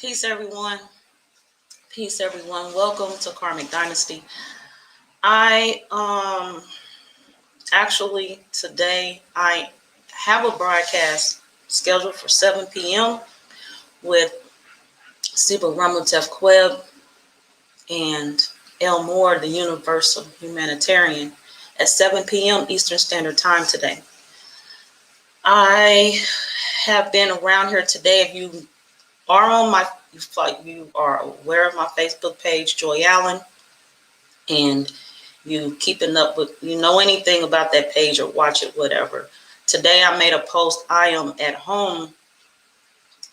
Peace, everyone. Peace, everyone. Welcome to Karmic Dynasty. I actually today I have a broadcast scheduled for 7 p.m. with Siba Ramutef Queb and El Moore, the Universal Humanitarian, at 7 p.m. Eastern Standard Time today. I have been around here today. If you are on my, you are aware of my Facebook page, Joy Allen, and you keeping up with, you know anything about that page or watch it, whatever. Today I made a post. I am at home,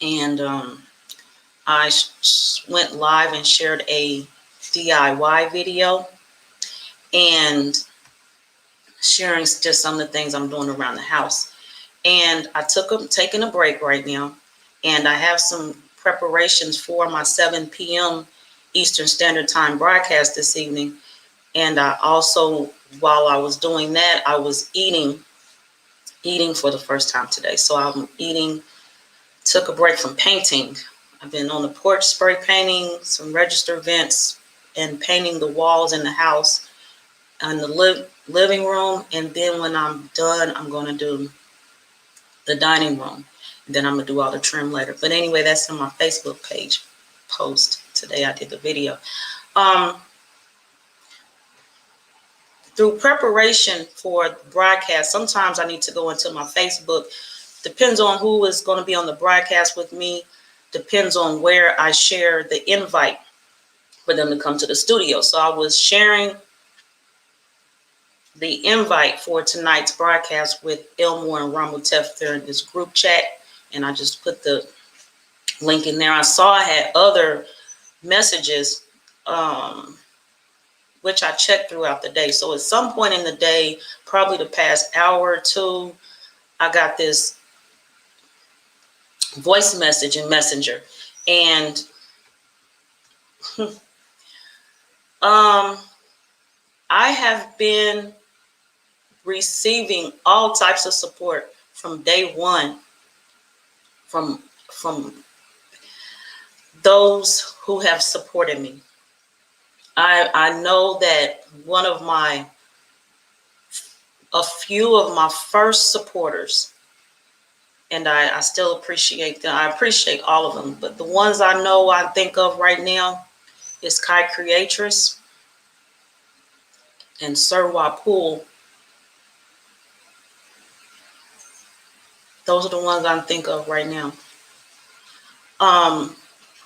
and I went live and shared a DIY video and sharing just some of the things I'm doing around the house. And I taking a break right now, and I have some preparations for my 7 p.m. Eastern Standard Time broadcast this evening. And I also, while I was doing that, I was eating for the first time today. So I'm took a break from painting. I've been on the porch spray painting some register vents and painting the walls in the house and the living room. And then when I'm done, I'm going to do the dining room. And then I'm going to do all the trim later. But anyway, that's in my Facebook page post. Today I did the video. Through preparation for the broadcast, sometimes I need to go into my Facebook. Depends on who is going to be on the broadcast with me. Depends on where I share the invite for them to come to the studio. So I was sharing the invite for tonight's broadcast with Elmore and Ramutef there in this group chat. And I just put the link in there. I saw I had other messages, which I checked throughout the day. So at some point in the day, probably the past hour or two, I got this voice message in Messenger. And I have been receiving all types of support from day one from those who have supported me. I know that a few of my first supporters, and I still appreciate them. I appreciate all of them, but the ones I know I think of right now is Kai Creatress and Sir Wapul. Those are the ones I think of right now. I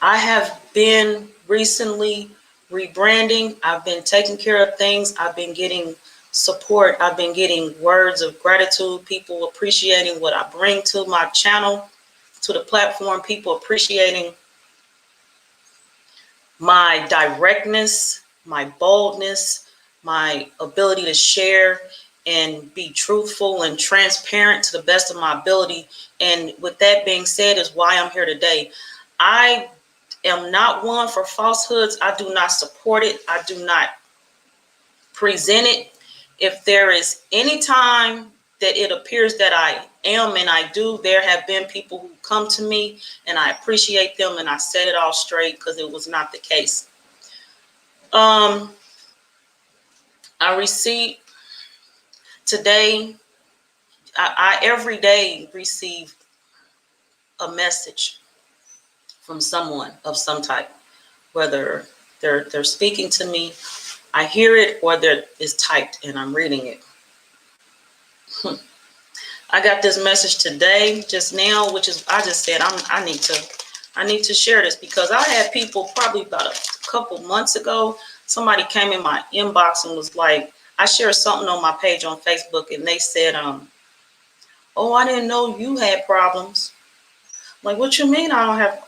have been recently rebranding. I've been taking care of things. I've been getting support. I've been getting words of gratitude, people appreciating what I bring to my channel, to the platform, people appreciating my directness, my boldness, my ability to share and be truthful and transparent to the best of my ability. And with that being said, is why I'm here today. I am not one for falsehoods. I do not support it. I do not present it. If there is any time that it appears that I am, and I do, there have been people who come to me and I appreciate them, and I set it all straight because it was not the case. I received today, I every day receive a message from someone of some type, whether they're speaking to me, I hear it, or it's typed and I'm reading it. I got this message today, just now, which is, I just said I need to share this, because I had people probably about a couple months ago. Somebody came in my inbox and was like, I shared something on my page on Facebook, and they said, "Oh, I didn't know you had problems." I'm like, what you mean I don't have?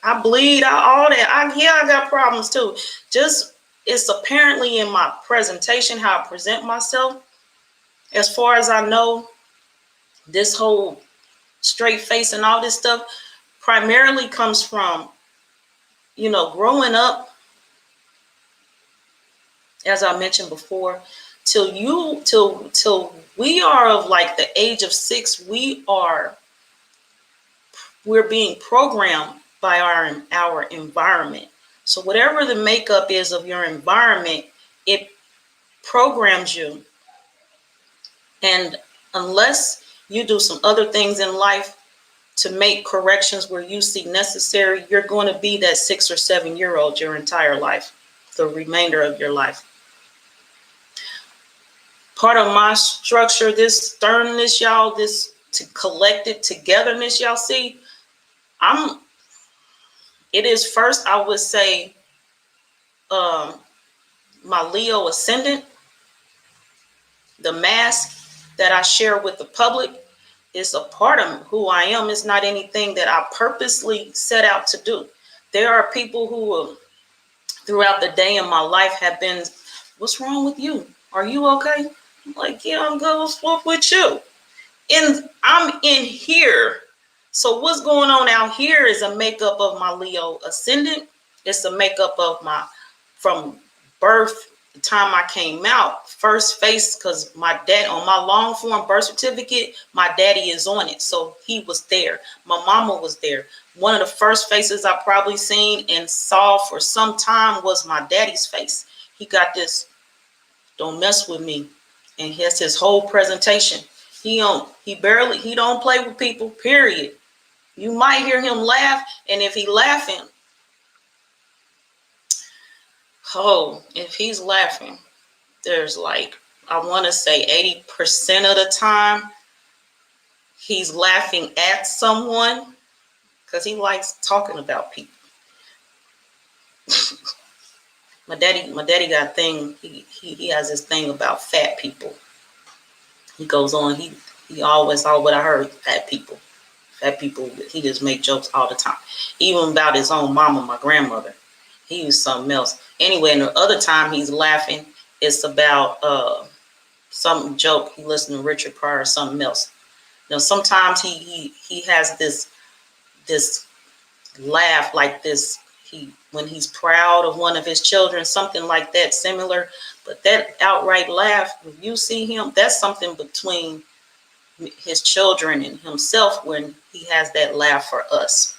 I bleed, all that. I got problems too. Just, it's apparently in my presentation, how I present myself. As far as I know, this whole straight face and all this stuff primarily comes from, growing up, as I mentioned before, till we are of like the age of 6, we are we're being programmed by our environment. So whatever the makeup is of your environment, it programs you. And unless you do some other things in life to make corrections where you see necessary, you're going to be that 6 or 7-year-old your entire life, the remainder of your life. Part of my structure, this sternness, y'all, this to collected togetherness, y'all see, it is first, I would say, my Leo ascendant, the mask that I share with the public is a part of who I am. It's not anything that I purposely set out to do. There are people who throughout the day in my life have been, what's wrong with you? Are you okay? I'm like, yeah, I'm good. What's up with you? And I'm in here. So what's going on out here is a makeup of my Leo ascendant. It's a makeup of my, from birth, the time I came out, first face, because my dad, on my long form birth certificate, my daddy is on it. So he was there. My mama was there. One of the first faces I probably seen and saw for some time was my daddy's face. He got this, don't mess with me. And he has his whole presentation. He don't play with people, period. You might hear him laugh, and if he laughing, if he's laughing, there's like, I want to say 80% of the time, he's laughing at someone because he likes talking about people. My daddy got a thing, he has this thing about fat people. He goes on, he always, all what I heard, fat people, he just make jokes all the time. Even about his own mama, my grandmother. He was something else. Anyway, and the other time he's laughing, it's about some joke. He listened to Richard Pryor or something else. Now sometimes he has this laugh like this. When he's proud of one of his children, something like that, similar. But that outright laugh, if you see him, that's something between his children and himself when he has that laugh for us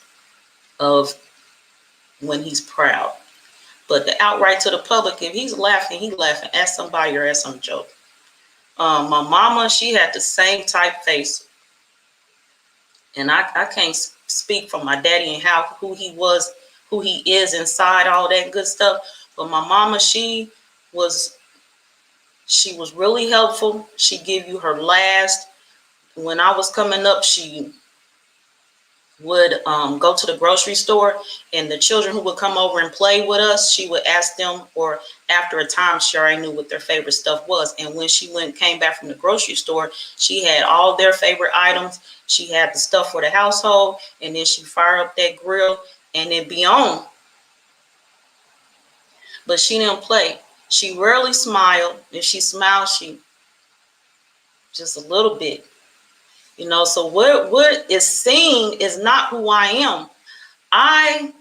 of when he's proud. But the outright to the public, if he's laughing at somebody or at some joke. My mama, she had the same type face. And I can't speak for my daddy and who he is inside, all that good stuff. But my mama, she was really helpful. She give you her last. When I was coming up, she would go to the grocery store, and the children who would come over and play with us, she would ask them, or after a time, she already knew what their favorite stuff was. And when she came back from the grocery store, she had all their favorite items. She had the stuff for the household, and then she'd fire up that grill and it'd be on. But she didn't play. She rarely smiled. If she smiled, she just a little bit. So what is seen is not who I am. I'm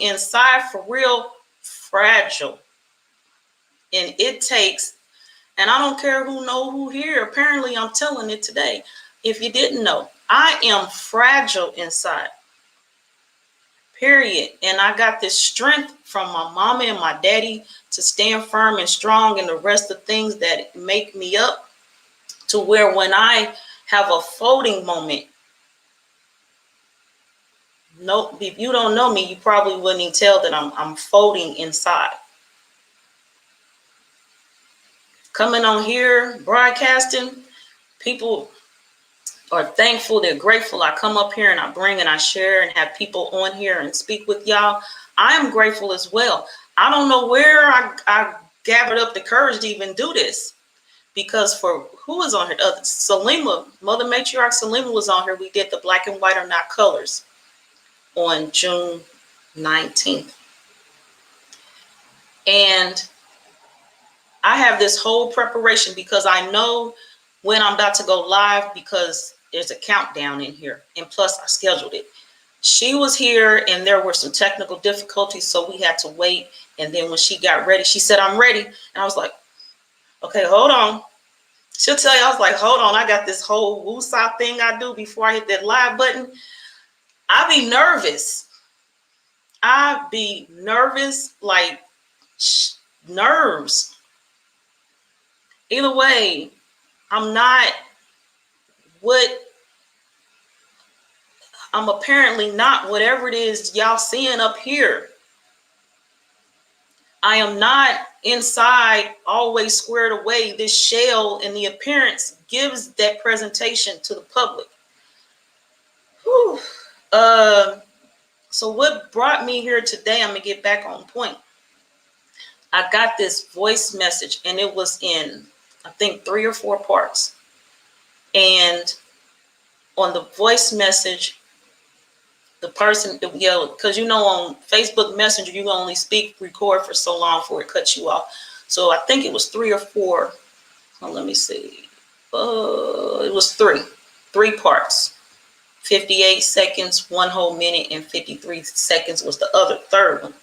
inside for real fragile. And it takes, and I don't care who here, apparently I'm telling it today. If you didn't know, I am fragile inside. Period. And I got this strength from my mama and my daddy to stand firm and strong, and the rest of things that make me up to where when I have a folding moment. No, if you don't know me, you probably wouldn't even tell that I'm folding inside. Coming on here, broadcasting, people are thankful, they're grateful. I come up here and I bring and I share and have people on here and speak with y'all. I am grateful as well. I don't know where I gathered up the courage to even do this. Because for who was on here? Salima, Mother Matriarch Salima was on here. We did the Black and White Are Not Colors on June 19th. And I have this whole preparation because I know when I'm about to go live because there's a countdown in here. And plus I scheduled it. She was here and there were some technical difficulties, so we had to wait. And then when she got ready, she said, I'm ready. And I was like, okay, hold on. She'll tell you, I was like, hold on, I got this whole woosah thing I do before I hit that live button. I be nervous. I be nervous, like nerves. Either way, I'm not what I'm apparently not whatever it is y'all seeing up here. I am not inside always squared away. This shell and the appearance gives that presentation to the public. Whew. So what brought me here today, I'm gonna get back on point. I got this voice message and it was in, I think, 3 or 4 parts. And on the voice message, the person yelled, because on Facebook Messenger, you can only record for so long before it cuts you off. So I think it was 3 or 4. Well, let me see. It was 3 parts. 58 seconds, 1 whole minute, and 53 seconds was the third one.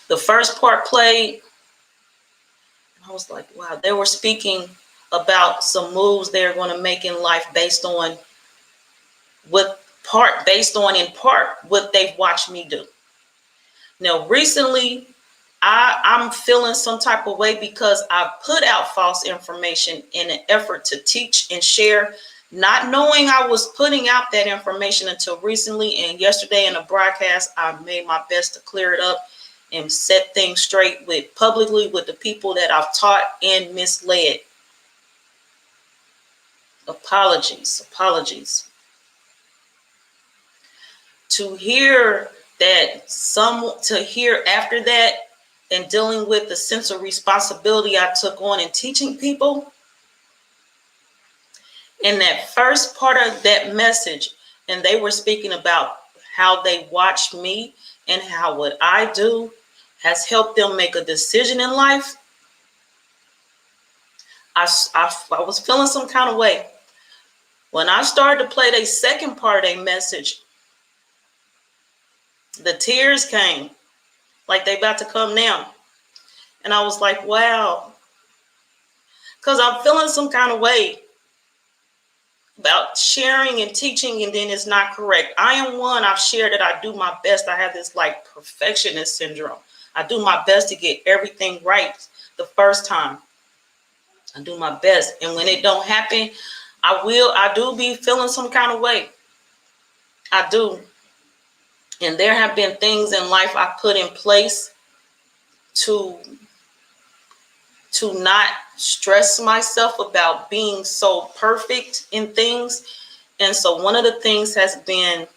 The first part played. I was like, wow, they were speaking about some moves they're going to make in life based on in part what they've watched me do. Now, recently, I'm feeling some type of way because I put out false information in an effort to teach and share, not knowing I was putting out that information until recently. And yesterday in a broadcast, I made my best to clear it up and set things straight publicly with the people that I've taught and misled. Apologies. To hear after that and dealing with the sense of responsibility I took on in teaching people, in that first part of that message, and they were speaking about how they watched me and how what I do has helped them make a decision in life. I was feeling some kind of way. When I started to play the second part of a message, the tears came like they about to come now. And I was like, wow. Because I'm feeling some kind of way about sharing and teaching, and then it's not correct. I've shared that I do my best. I have this like perfectionist syndrome. I do my best to get everything right the first time. I do my best. And when it don't happen, I do be feeling some kind of way. I do. And there have been things in life I put in place to not stress myself about being so perfect in things. And so one of the things has been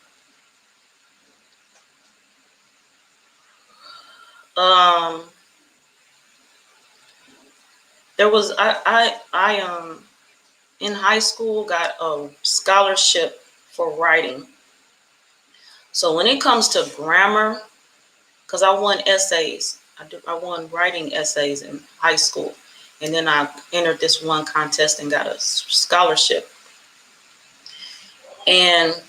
there was I in high school got a scholarship for writing. So when it comes to grammar, because I won essays, I won writing essays in high school, and then I entered this one contest and got a scholarship. And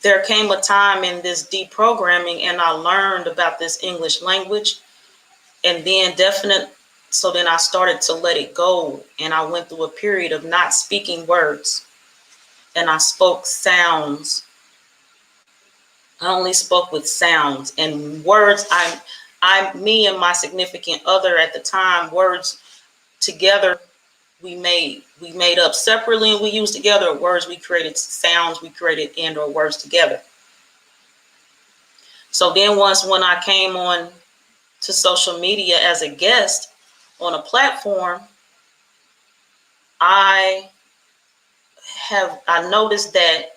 there came a time in this deprogramming, and I learned about this English language, and then so then I started to let it go, and I went through a period of not speaking words, and I spoke sounds. I only spoke with sounds and words. Me and my significant other at the time, words together, we made up separately, and we used together words. We created sounds, we created and/or words together. So then when I came on to social media as a guest on a platform, I noticed that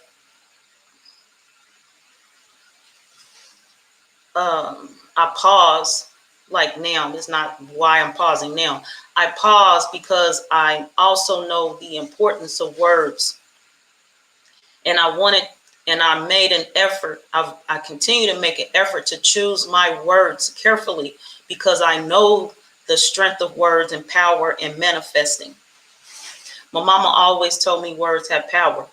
I pause like now. That's not why I'm pausing now. I pause because I also know the importance of words. And I made an effort. I continue to make an effort to choose my words carefully because I know the strength of words and power in manifesting. My mama always told me words have power.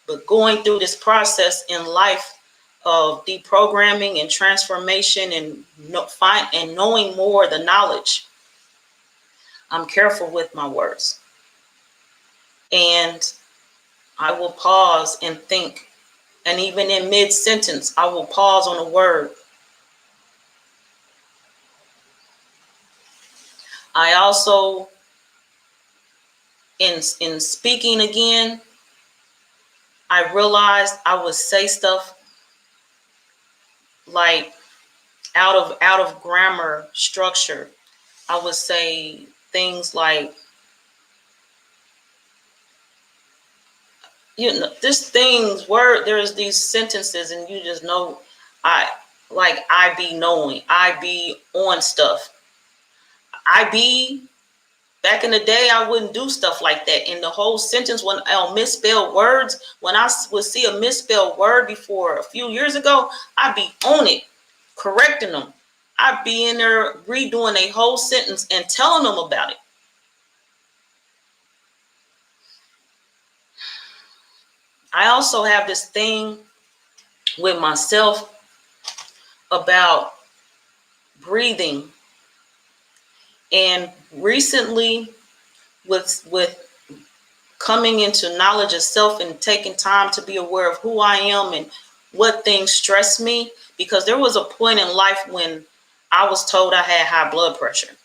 But going through this process in life of deprogramming and transformation and knowing more the knowledge, I'm careful with my words. And I will pause and think. And even in mid-sentence, I will pause on a word. I also, in speaking again, I realized I would say stuff like out of grammar structure. I would say things like, this things word, there's these sentences and you just know, I I be knowing, I be on stuff. I be, back in the day, I wouldn't do stuff like that. In the whole sentence, when misspelled words, when I would see a misspelled word before a few years ago, I'd be on it, correcting them. I'd be in there redoing a whole sentence and telling them about it. I also have this thing with myself about breathing. And recently, with coming into knowledge of self and taking time to be aware of who I am and what things stress me, because there was a point in life when I was told I had high blood pressure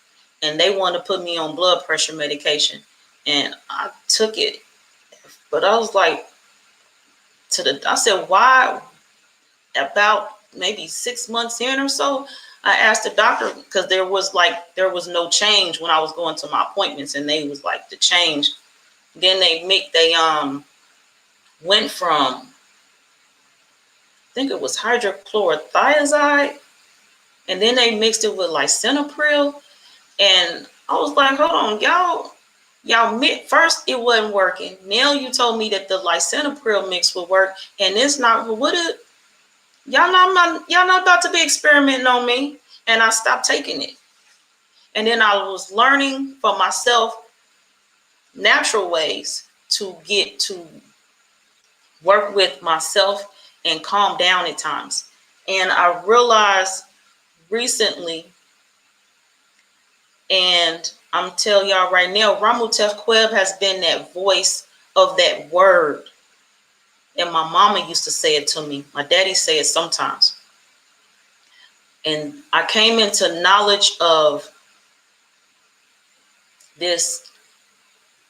and they wanted to put me on blood pressure medication, and I took it. But I was like, I said, why? About maybe 6 months in or so, I asked the doctor, because there was no change when I was going to my appointments, and they was like, the change. Then they went from, I think it was hydrochlorothiazide, and then they mixed it with lisinopril. And I was like, hold on, y'all first it wasn't working. Now you told me that the lisinopril mix would work, and it's not. What it? Y'all not about to be experimenting on me. And I stopped taking it. And then I was learning for myself natural ways to get to work with myself and calm down at times. And I realized recently, and I'm telling y'all right now, Ramutef Queb has been that voice of that word. And my mama used to say it to me. My daddy say it sometimes. And I came into knowledge of this.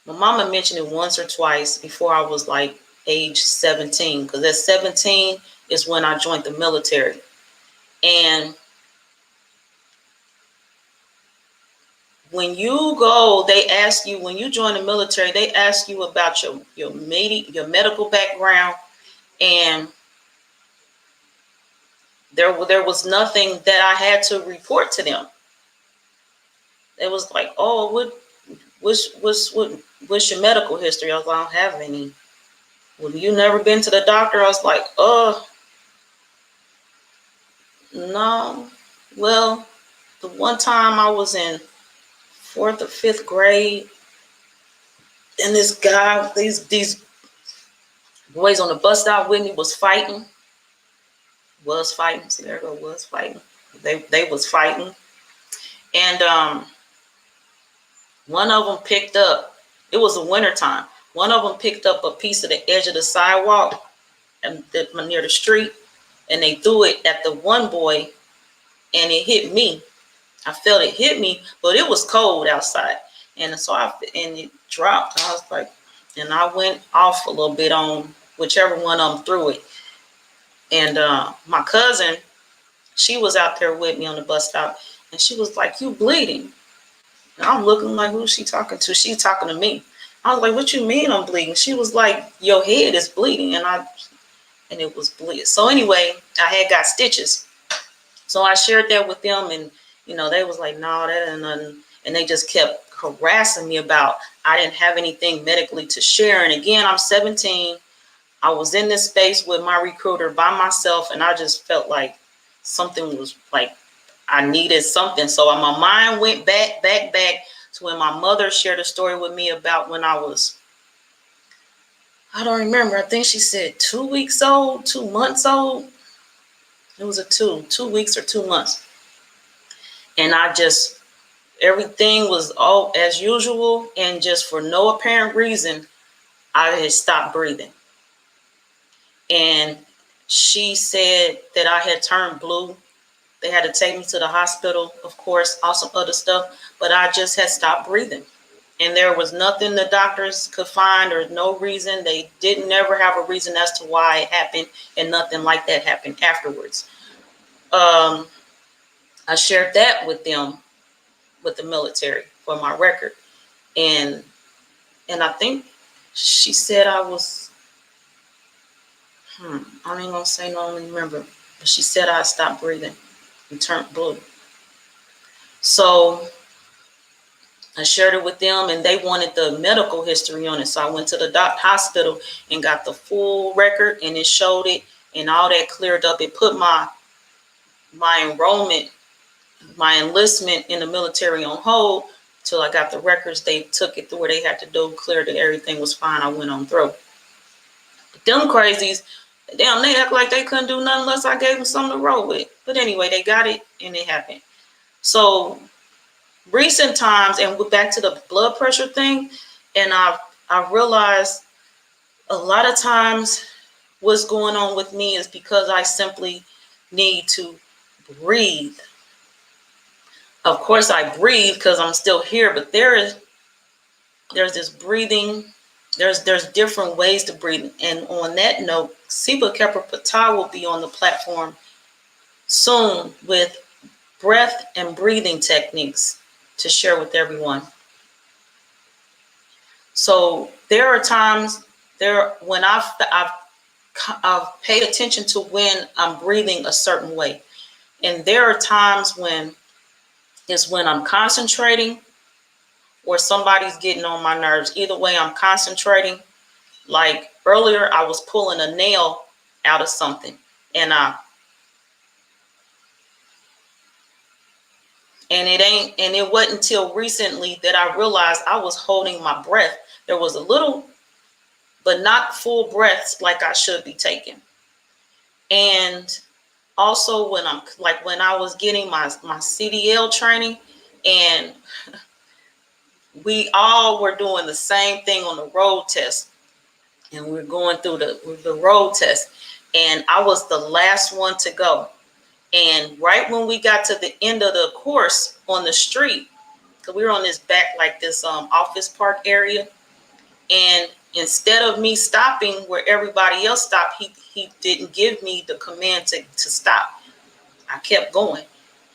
My mama mentioned it once or twice before I was like age 17, because at 17 is when I joined the military. And when you go, they ask you, when you join the military, they ask you about your medical background. And there was nothing that I had to report to them. It was like, oh, what's your medical history? I was like, I don't have any. Well, you never been to the doctor? I was like, no. Well, the one time I was in 4th or 5th grade, and this guy, these boys on the bus stop with me was fighting. See, there go, was fighting. They was fighting. And one of them picked up, it was the winter time. One of them picked up a piece of the edge of the sidewalk and near the street, and they threw it at the one boy, and it hit me. I felt it hit me, but it was cold outside. And so it dropped. I was like, and I went off a little bit on whichever one of them threw it. And my cousin, she was out there with me on the bus stop, and she was like, you bleeding. And I'm looking like, who's she talking to? She's talking to me. I was like, what you mean I'm bleeding? She was like, your head is bleeding. And it was bleeding. So anyway, I had got stitches. So I shared that with them, and they was like, no, that ain't nothing. And they just kept harassing me about I didn't have anything medically to share. And again, I'm 17. I was in this space with my recruiter by myself, and I just felt like something was like I needed something. So my mind went back to when my mother shared a story with me about when I was, I don't remember, I think she said 2 weeks old, 2 months old. It was 2 weeks or 2 months. And everything was all as usual. And just for no apparent reason, I had stopped breathing. And she said that I had turned blue. They had to take me to the hospital, of course, all some other stuff, but I just had stopped breathing. And there was nothing the doctors could find or no reason. They didn't never have a reason as to why it happened, and nothing like that happened afterwards. I shared that with them, with the military, for my record. And I think she said I was, I ain't gonna say no, I don't remember. But she said I stopped breathing and turned blue. So I shared it with them, and they wanted the medical history on it. So I went to the hospital and got the full record, and it showed it, and all that cleared up. It put my enrollment, my enlistment in the military on hold till I got the records. They took it to where they had to do, cleared it, everything was fine. I went on through. But them crazies, damn, they act like they couldn't do nothing unless I gave them something to roll with. But anyway, they got it, and it happened. So recent times, and we're back to the blood pressure thing, and I realized a lot of times what's going on with me is because I simply need to breathe. Of course I breathe because I'm still here, but there's this breathing, there's different ways to breathe. And on that note, Siba Kepra Patah will be on the platform soon with breath and breathing techniques to share with everyone. So there are times when I've paid attention to when I'm breathing a certain way. And there are times when I'm concentrating or somebody's getting on my nerves. Either way, I'm concentrating. Like earlier, I was pulling a nail out of something, and it wasn't until recently that I realized I was holding my breath. There was a little, but not full breaths like I should be taking. And also when I was getting my CDL training, and we all were doing the same thing on the road test, and we're going through the road test, and I was the last one to go. And right when we got to the end of the course on the street, because we were on this back, like this office park area, and instead of me stopping where everybody else stopped, he didn't give me the command to stop. I kept going,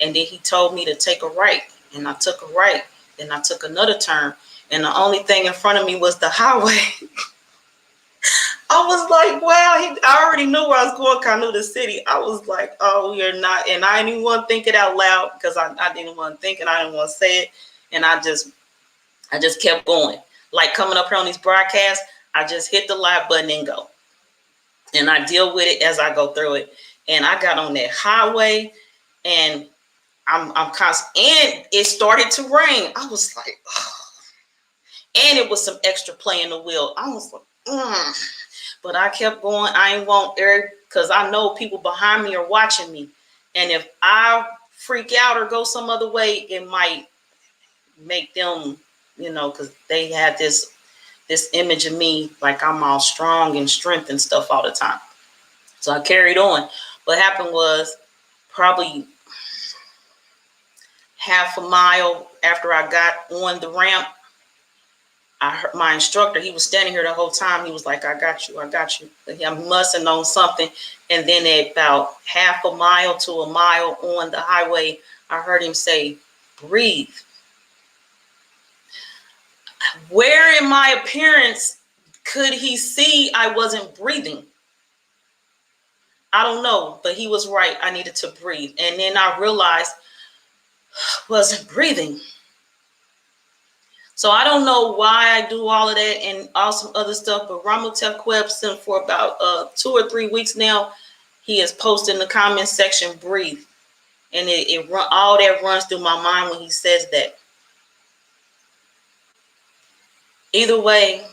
and then he told me to take a right, and I took a right, and I took another turn, and the only thing in front of me was the highway. I was like, wow, I already knew where I was going, I knew the city. I was like, oh, you're not. And I didn't even want to think it out loud because I didn't want to think it. I didn't want to say it. And I just kept going. Like coming up here on these broadcasts, I just hit the live button and go. And I deal with it as I go through it. And I got on that highway, and I'm constant. And it started to rain. I was like, oh. And it was some extra play in the wheel. I was like, But I kept going. I ain't want Eric, because I know people behind me are watching me. And if I freak out or go some other way, it might make them, because they had this image of me like I'm all strong and strength and stuff all the time. So I carried on. What happened was probably half a mile after I got on the ramp, I heard my instructor, he was standing here the whole time. He was like, I got you. But he must have known something. And then at about half a mile to a mile on the highway, I heard him say, breathe. Where in my appearance could he see I wasn't breathing? I don't know, but he was right. I needed to breathe. And then I realized I wasn't breathing. So I don't know why I do all of that and all some other stuff, but Ramotep Quebson, for about 2 or 3 weeks now, he has posted in the comment section, breathe. And all that runs through my mind when he says that. Either way,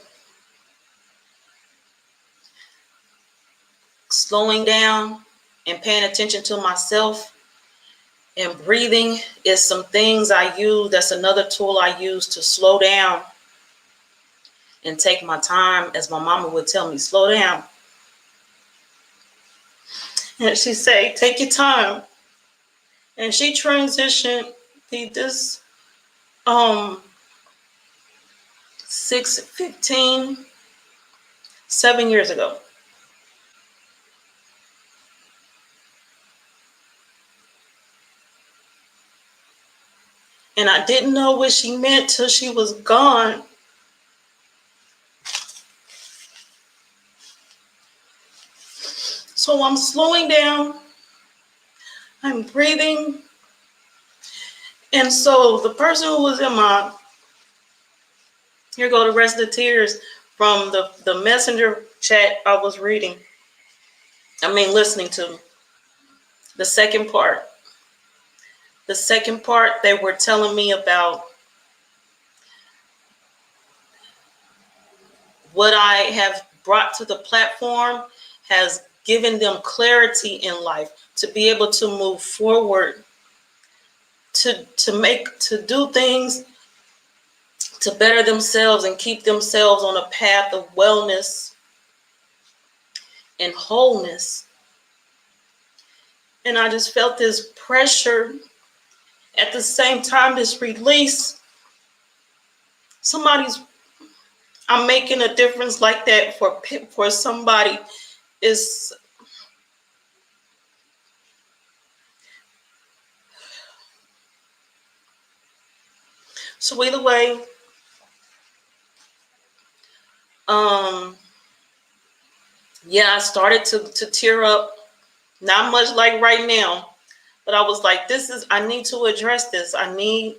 slowing down and paying attention to myself and breathing is some things I use. That's another tool I use to slow down and take my time, as my mama would tell me, slow down. And she say, take your time. And she transitioned this 7 years ago. And I didn't know what she meant till she was gone. So I'm slowing down. I'm breathing. And so the person who was in my, here go the rest of the tears from the messenger chat I was listening to. The second part. The second part, they were telling me about what I have brought to the platform has given them clarity in life to be able to move forward, to do things to better themselves and keep themselves on a path of wellness and wholeness. And I just felt this pressure. At the same time, this release, I'm making a difference like that for somebody is. So either way, I started to tear up. Not much like right now, but I was like, I need to address this. I don't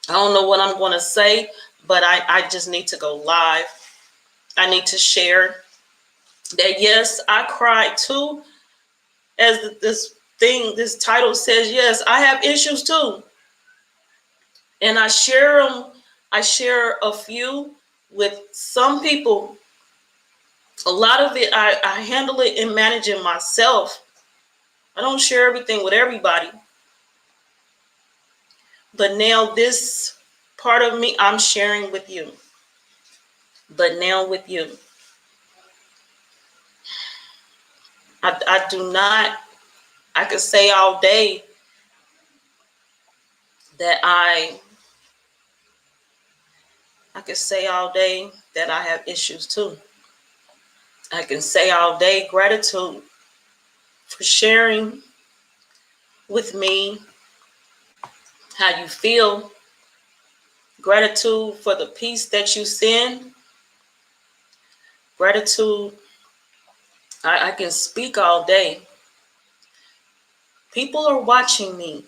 know what I'm going to say, but I just need to go live. I need to share that, yes, I cried too. As this title says, yes, I have issues too. And I share them. I share a few with some people. A lot of it, I handle it and manage it myself. I don't share everything with everybody. But now this part of me, I'm sharing with you. But now with you. I do not, I could say all day that I could say all day that I have issues too. I can say all day gratitude for sharing with me how you feel. Gratitude for the peace that you send. Gratitude, I can speak all day. People are watching me.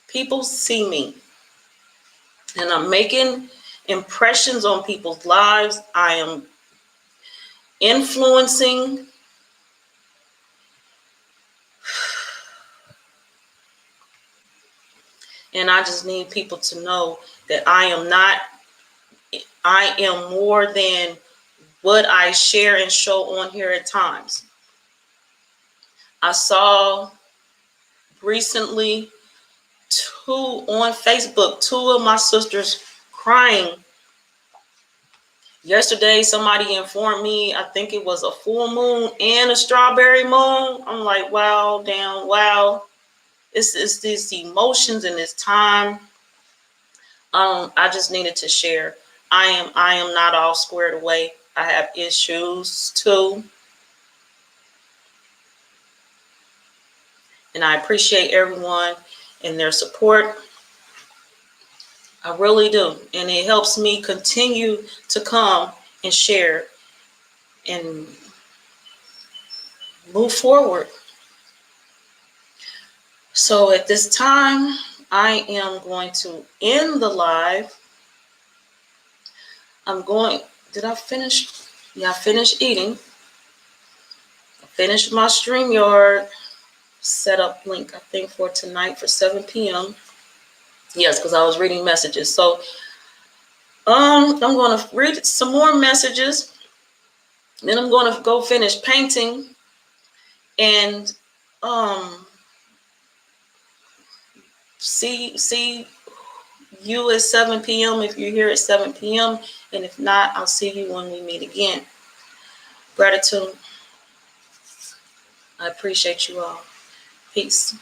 People see me. And I'm making impressions on people's lives. I am influencing. And I just need people to know that I am more than what I share and show on here at times. I saw recently on Facebook, two of my sisters crying. Yesterday, somebody informed me, I think it was a full moon and a strawberry moon. I'm like, wow, damn, wow. It's these emotions in this time. I just needed to share. I am not all squared away. I have issues too. And I appreciate everyone and their support. I really do. And it helps me continue to come and share and move forward. So at this time, I am going to end the live. Did I finish? Yeah, I finished eating. I finished my StreamYard setup link, I think, for tonight for 7 p.m. Yes, because I was reading messages. So I'm going to read some more messages. Then I'm going to go finish painting and see you at 7 p.m. if you're here at 7 p.m. And if not, I'll see you when we meet again. Gratitude. I appreciate you all. Peace.